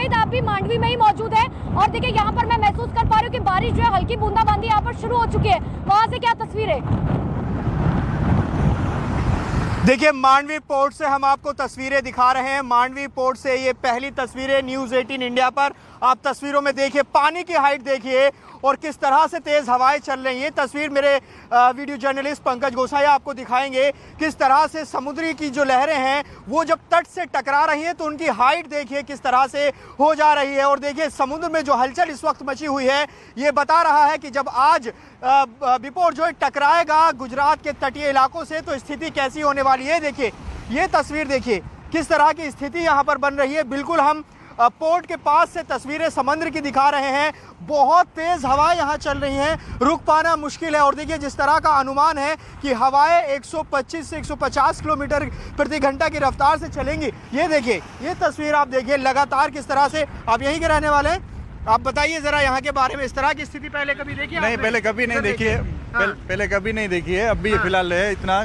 जावेद, आप भी मांडवी में ही मौजूद है और देखिए यहाँ पर मैं महसूस कर पा रही हूँ कि बारिश जो है हल्की बूंदाबांदी यहाँ पर शुरू हो चुकी है। वहां से क्या तस्वीर है? देखिए, मांडवी पोर्ट से हम आपको तस्वीरें दिखा रहे हैं। मांडवी पोर्ट से ये पहली तस्वीरें न्यूज़ 18 इंडिया पर। आप तस्वीरों में देखिए, पानी की हाइट देखिए और किस तरह से तेज हवाएं चल रही हैं। तस्वीर मेरे वीडियो जर्नलिस्ट पंकज गोसाया आपको दिखाएंगे किस तरह से समुद्री की जो लहरें हैं वो जब तट से टकरा रही हैं तो उनकी हाइट देखिए किस तरह से हो जा रही है। और देखिए, समुद्र में जो हलचल इस वक्त मची हुई है ये बता रहा है कि जब आज बिपोर जो है टकराएगा गुजरात के तटीय इलाकों से तो स्थिति कैसी होने वाली है। देखिए, ये तस्वीर देखिए किस तरह की स्थिति यहाँ पर बन रही है। बिल्कुल हम पोर्ट के पास से तस्वीरें समंदर की दिखा रहे हैं। बहुत तेज हवाएं यहाँ चल रही हैं, रुक पाना मुश्किल है। और देखिए, जिस तरह का अनुमान है कि हवाएं 125 से 150 किलोमीटर प्रति घंटा की रफ्तार से चलेंगी। ये देखिए, ये तस्वीर आप देखिए लगातार किस तरह से। आप यहीं के रहने वाले हैं, आप बताइए जरा यहाँ के बारे में। इस तरह की स्थिति पहले कभी देखी है? नहीं, पहले कभी नहीं देखी है। पहले कभी नहीं देखी है। अभी फिलहाल है, इतना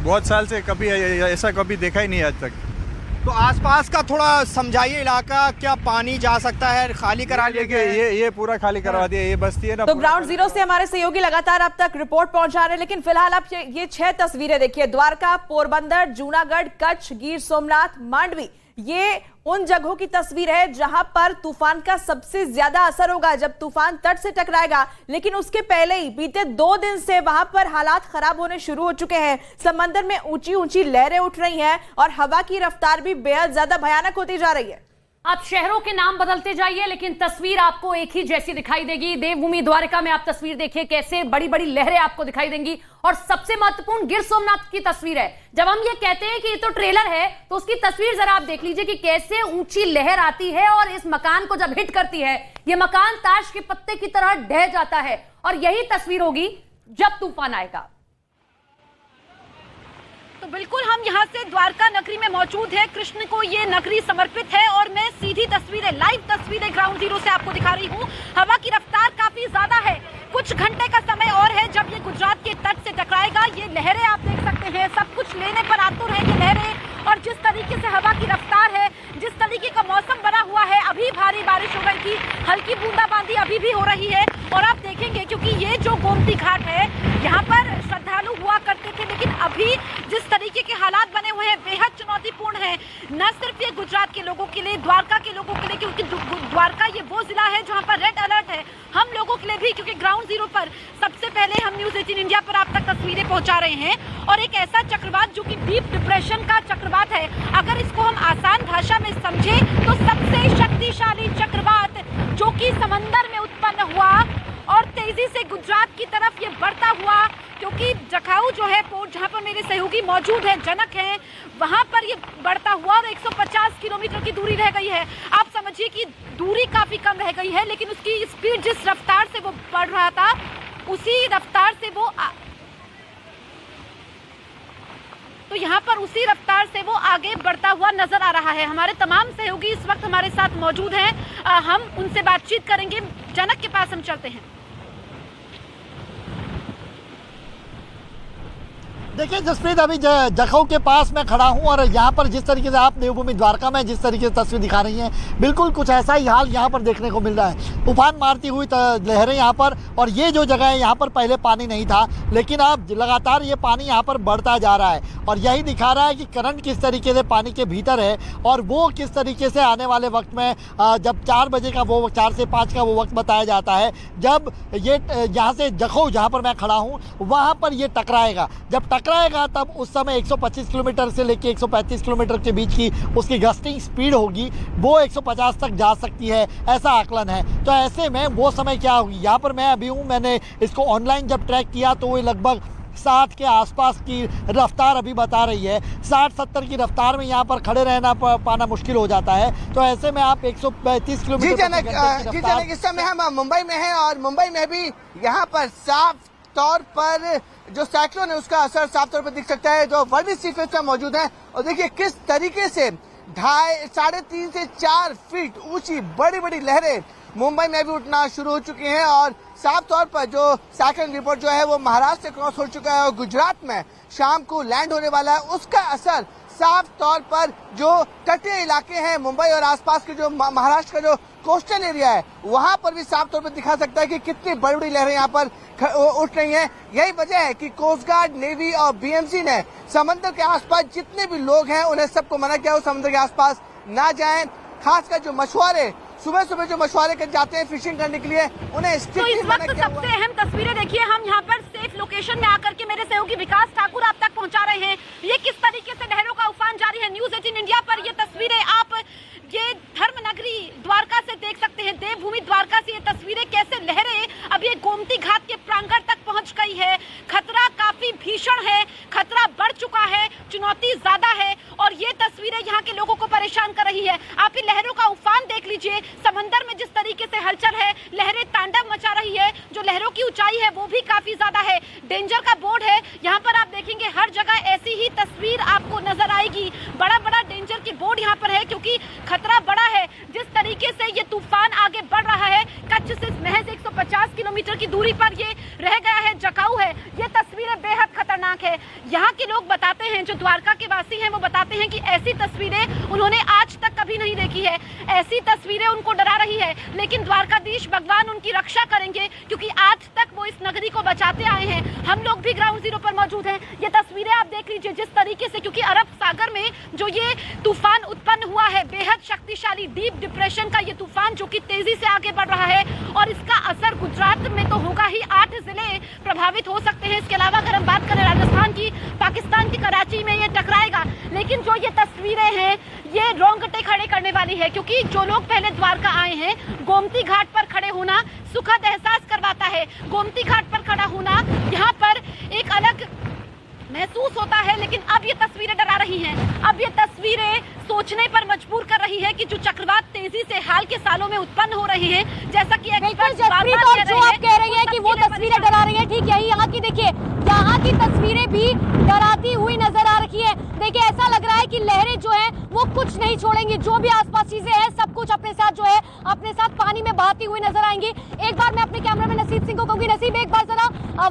बहुत साल से कभी ऐसा कभी देखा ही नहीं आज तक। तो आसपास का थोड़ा समझाइए इलाका, क्या पानी जा सकता है? खाली करा लिया गया है? ये पूरा खाली करवा दिया, ये बस्ती है ना। तो ग्राउंड जीरो से हमारे सहयोगी लगातार अब तक रिपोर्ट पहुंचा रहे हैं, लेकिन फिलहाल आप ये 6 तस्वीरें देखिए। द्वारका, पोरबंदर, जूनागढ़, कच्छ, गिर सोमनाथ, मांडवी, ये उन जगहों की तस्वीर है जहां पर तूफान का सबसे ज्यादा असर होगा जब तूफान तट से टकराएगा। लेकिन उसके पहले ही बीते 2 दिन से वहां पर हालात खराब होने शुरू हो चुके हैं। समंदर में ऊंची ऊंची लहरें उठ रही हैं और हवा की रफ्तार भी बेहद ज्यादा भयानक होती जा रही है। आप शहरों के नाम बदलते जाइए लेकिन तस्वीर आपको एक ही जैसी दिखाई देगी। देवभूमि द्वारका में आप तस्वीर देखिए, कैसे बड़ी बड़ी लहरें आपको दिखाई देंगी। और सबसे महत्वपूर्ण गिर सोमनाथ की तस्वीर है। जब हम ये कहते हैं कि ये तो ट्रेलर है तो उसकी तस्वीर जरा आप देख लीजिए कि कैसे ऊंची लहर आती है और इस मकान को जब हिट करती है ये मकान ताश के पत्ते की तरह ढह जाता है। और यही तस्वीर होगी जब तूफान आएगा। तो बिल्कुल हम यहाँ से द्वारका नगरी में मौजूद है। कृष्ण को ये नगरी समर्पित है और मैं सीधी तस्वीरें, लाइव तस्वीरें ग्राउंड जीरो से आपको दिखा रही हूँ। हवा की रफ्तार काफी ज्यादा है। कुछ घंटे का समय और है जब ये गुजरात के तट से टकराएगा। ये लहरें आप देख सकते हैं, सब कुछ लेने पर आतुर है ये लहरें। और जिस तरीके से हवा की रफ्तार है, जिस तरीके का मौसम बना हुआ है, अभी भारी बारिश हो रही थी, हल्की बूंदाबांदी अभी भी हो रही है। और आप देखेंगे क्योंकि ये जो गोमती घाट है यहाँ पर श्रद्धालु हुआ करते थे, लेकिन अभी जिस तरीके के हालात बने हुए हैं बेहद चुनौतीपूर्ण है। न सिर्फ ये गुजरात के लोगों के लिए, द्वारका के लोगों के लिए, क्योंकि द्वारका ये वो जिला है जहाँ पर रेड अलर्ट है। हम लोगों के लिए भी, क्योंकि ग्राउंड जीरो पर सबसे पहले हम न्यूज़ 18 इंडिया पर आप तक तस्वीरें पहुंचा रहे हैं। और एक ऐसा चक्रवात जो कि डीप डिप्रेशन का चक्रवात है, अगर इसको हम आसान भाषा में समझे तो सबसे शक्तिशाली चक्रवात जो कि समंदर में उत्पन्न हुआ और तेजी से गुजरात की तरफ ये बढ़ता हुआ, क्योंकि जखाऊ जो है पोर्ट जहां पर मेरे सहयोगी मौजूद हैं, जनक हैं, वहां पर ये बढ़ता हुआ और 150 किलोमीटर की दूरी रह गई है। आप समझिए कि दूरी काफी कम रह गई है, लेकिन उसकी स्पीड जिस रफ्तार से वो बढ़ रहा था उसी रफ्तार से वो तो यहाँ पर उसी रफ्तार से वो आगे बढ़ता हुआ नजर आ रहा है। हमारे तमाम सहयोगी इस वक्त हमारे साथ मौजूद हैं, हम उनसे बातचीत करेंगे। जनक के पास हम चलते हैं। देखिए जसप्रीत, अभी जखौ के पास मैं खड़ा हूं और यहाँ पर जिस तरीके से आप देवभूमि द्वारका में जिस तरीके से तस्वीर दिखा रही हैं, बिल्कुल कुछ ऐसा ही हाल यहाँ पर देखने को मिल रहा है। तूफान मारती हुई लहरें यहाँ पर, और ये जो जगह है यहाँ पर पहले पानी नहीं था, लेकिन अब लगातार ये पानी यहाँ पर बढ़ता जा रहा है। और यही दिखा रहा है कि करंट किस तरीके से पानी के भीतर है और वो किस तरीके से आने वाले वक्त में जब 4 बजे का वो 4 से 5 का वो वक्त बताया जाता है, जब ये यहाँ से जखौ जहाँ पर मैं खड़ा हूँ वहाँ पर ये टकराएगा। जब टकराएगा तब उस समय 125 किलोमीटर से लेकर 135 किलोमीटर के बीच की उसकी गस्टिंग स्पीड होगी, वो 150 तक जा सकती है, ऐसा आकलन है। तो ऐसे में वो समय क्या होगी, यहाँ पर मैं अभी हूँ, मैंने इसको ऑनलाइन जब ट्रैक किया तो वो लगभग 60 के आसपास की रफ्तार अभी बता रही है। 60-70 की रफ्तार में यहाँ पर खड़े रहना पाना मुश्किल हो जाता है। तो ऐसे में आप 135 किलोमीटर जी जनक, इस समय हम मुंबई में हैं और मुंबई में भी यहाँ पर साफ तौर पर जो साइक्लोन है उसका असर साफ तौर पर दिख सकता है, जो वर्ल्ड सीफेस में मौजूद है। और देखिए किस तरीके से 3.5 से 4 फीट ऊंची बड़ी बड़ी लहरें मुंबई में भी उठना शुरू हो चुकी हैं। और साफ तौर पर जो साइक्लोन रिपोर्ट जो है वो महाराष्ट्र से क्रॉस हो चुका है और गुजरात में शाम को लैंड होने वाला है, उसका असर साफ तौर पर जो तटीय इलाके हैं मुंबई और आसपास के जो महाराष्ट्र का जो कोस्टल एरिया है वहां पर भी साफ तौर पर दिखा सकता है कि कितनी बड़ी बड़ी लहरें यहाँ पर उठ रही हैं। यही वजह है कि कोस्ट गार्ड, नेवी और बीएमसी ने समंदर के आसपास जितने भी लोग हैं उन्हें सबको मना किया वो समुद्र के आसपास ना जाएं। खासकर जो मछुआरे सुबह सुबह जो मछुआरे कर जाते हैं फिशिंग करने के लिए उन्हें तो इस वक्त सबसे अहम तस्वीरें देखिए, हम यहाँ पर सेफ लोकेशन में आकर के मेरे सहयोगी विकास ठाकुर आप तक पहुँचा रहे हैं। ये किस तरीके से लहरों का उफान जारी है। न्यूज 18 इंडिया पर ये तस्वीरें आप ये धर्म नगरी द्वारका से देख सकते हैं। देवभूमि द्वारका से ये तस्वीरें कैसे लहरें अब ये गोमती घाट के प्रांगण तक पहुंच गई है। खतरा काफी भीषण है, खतरा बढ़ चुका है, चुनौती ज्यादा है और ये तस्वीरें यहाँ के लोगों को परेशान कर रही है। आप ये लहरों का उफान देख लीजिए, समंदर में जिस तरीके से हलचल है, लहरें तांडव मचा रही है। जो लहरों की ऊंचाई है वो भी काफी ज्यादा है। डेंजर का बोर्ड है, यहाँ पर आप देखेंगे हर जगह ऐसी ही तस्वीर आपको नजर आएगी। बड़ा बड़ा डेंजर की बोर्ड यहाँ पर है क्योंकि खतरा बड़ा है। जिस तरीके से ये तूफान आगे बढ़ रहा है, कच्छ से महज 150 किलोमीटर की दूरी पर ये रह गया है, जकाऊ है। ये तस्वीरें बेहद खतरनाक है। यहाँ के लोग बताते हैं, जो द्वारका के वासी हैं वो बताते हैं कि ऐसी तस्वीरें उन्होंने आज तक कभी नहीं देखी है। ऐसी तस्वीरें उनको डरा रही है, लेकिन द्वारकाधीश भगवान उनकी रक्षा करेंगे क्योंकि आज तक वो इस नगरी को बचाते आए हैं। हम लोग भी ग्राउंड जीरो पर मौजूद हैं। ये तस्वीरें आप देख लीजिए जिस तरीके से, क्योंकि अरब सागर में जो ये तूफान उत्पन्न हुआ है, बेहद शक्तिशाली डीप डिप्रेशन का ये तूफान जो कि तेजी से आगे बढ़ रहा है और इसका असर गुजरात में तो होगा ही। 8 जिले प्रभावित हो सकते हैं। इसके अलावा अगर हम बात करें राजस्थान की, पाकिस्तान की कराची में ये टकराएगा। लेकिन जो ये तस्वीरें हैं ये रोंगटे खड़े करने वाली है क्योंकि जो लोग पहले द्वारका आए हैं, गोमती घाट पर खड़े होना सुखद एहसास करवाता है। गोमती घाट पर खड़ा होना यहाँ पर एक अलग महसूस होता है, लेकिन अब ये तस्वीरें डरा रही हैं। अब ये तस्वीरें सोचने पर मजबूर कर रही है कि जो चक्रवात तेजी से हाल के सालों में उत्पन्न हो रही है, जैसा कि जसप्रीत और जो आप कह रही है कि वो तस्वीरें डरा रही है, ठीक यही यहाँ की देखिए, यहाँ की तस्वीरें भी डराती हुई नजर आ रही है। देखिए ऐसा लग रहा है कि लहरें जो है वो कुछ नहीं छोड़ेंगी, जो भी आसपास चीजें हैं सब कुछ अपने साथ जो है अपने साथ पानी में बहाती हुई नजर आएंगी। एक बार मैं अपने कैमरामैन नसीब सिंह को कहूंगी, नसीब एक बार जरा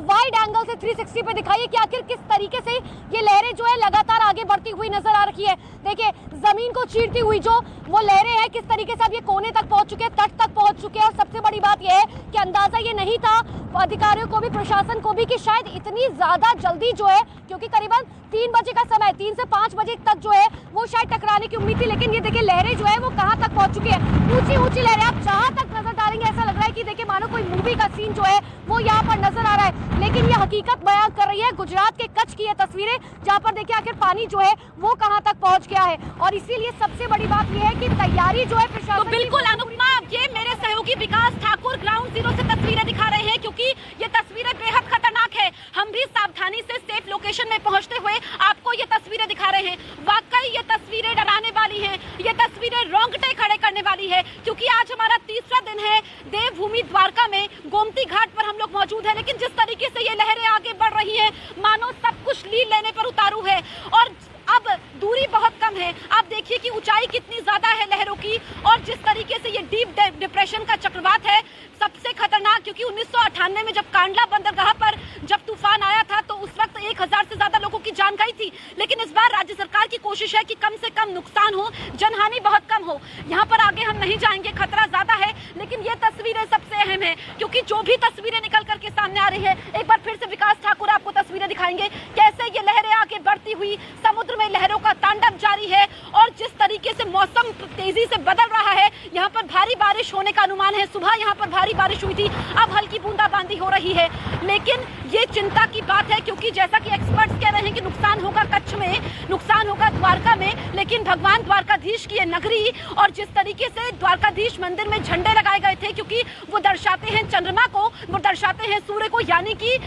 वाइड एंगल से 360 पे दिखाइए कि आखिर किस तरीके से ये लहरें जो है लगातार आगे बढ़ती हुई नजर आ रही है। देखिए जमीन को चीरती हुई जो वो लहरें हैं, किस तरीके से अब ये कोने तक पहुंच चुके हैं, तट तक पहुंच चुके हैं। और सबसे बड़ी बात यह है कि अंदाजा ये नहीं था अधिकारियों को भी, प्रशासन को भी, कि शायद इतनी ज्यादा जल्दी जो है, क्योंकि करीबन 3 बजे का समय, 3 से 5 बजे तक जो है वो शायद टकराने की उम्मीद थी। लेकिन ये देखिए लहरें जो है वो कहां तक पहुंच चुकी है। ऊंची ऊंची लहरें, आप जहां तक नजर डालेंगे ऐसा लग रहा है कि देखिए मानो कोई मूवी का सीन जो है वो यहाँ पर नजर आ रहा है। लेकिन ये हकीकत बयान कर रही है गुजरात के कच्छ की ये तस्वीरें, जहाँ पर देखिए आखिर पानी जो है वो कहाँ तक पहुंच गया है। और इसीलिए सबसे बड़ी बात यह है कि तैयारी जो है प्रशासन, तो बिल्कुल अनुपमा, ये मेरे सहयोगी विकास ठाकुर ग्राउंड जीरो से तस्वीरें दिखा रहे हैं क्योंकि ये तस्वीरें बेहद खतरनाक है। हम भी सावधानी से सेफ लोकेशन में पहुंचते हुए आपको ये तस्वीरें दिखा रहे हैं। वाकई ये तस्वीरें डराने वाली हैं, ये तस्वीरें रोंगटे खड़े करने वाली है क्योंकि आज हमारा तीसरा दिन है देवभूमि द्वारका में। गोमती घाट पर हम लोग मौजूद हैं, लेकिन जिस तरीके से ये लहरें आगे बढ़ रही हैं मानो सब कुछ लील लेने पर उतारू है और अब दूरी बहुत कम है। आप देखिए कि ऊंचाई कितनी ज्यादा है लहरों की और जिस तरीके से ये डीप डिप्रेशन का चक्रवात है सबसे खतरनाक, क्योंकि 1998 में जब कांडला बंदरगाह पर जब तूफान आया था तो उस वक्त 1000 से ज्यादा लोगों की जान गई थी। लेकिन इस बार राज्य सरकार की कोशिश है कि कम से कम नुकसान हो, जनहानि बहुत कम हो। यहाँ पर आगे हम नहीं जाएंगे, खतरा ज्यादा है, लेकिन ये तस्वीरें सबसे अहम है क्योंकि जो भी तस्वीरें निकल करके सामने आ रही है, एक बार फिर से विकास ठाकुर आपको तस्वीरें दिखाएंगे कैसे ये लहरें आगे बढ़ती हुई, समुद्र में लहरों का तांडव जारी है और जिस तरीके से मौसम तेजी से बदल रहा है। यहाँ पर भारी बारिश होने का अनुमान है। सुबह यहाँ पर भारी बारिश हुई थी, अब हल्की बूंदाबांदी हो रही है। लेकिन ये चिंता की बात है क्योंकि जैसा कि एक्सपर्ट्स कह रहे हैं कि नुकसान होगा कच्छ में, नुकसान होगा द्वारका में, लेकिन भगवान द्वारकाधीश की ये नगरी और जिस तरीके से द्वारकाधीश मंदिर में झंडे लगाए गए थे क्योंकि वो दर्शाते हैं चंद्रमा को, वो दर्शाते हैं सूर्य को, यानी कि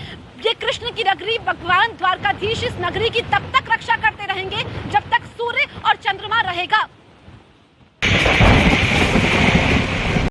ये कृष्ण की नगरी, भगवान द्वारकाधीश इस नगरी की तब तक रक्षा करते रहेंगे जब तक सूर्य और चंद्रमा रहेगा।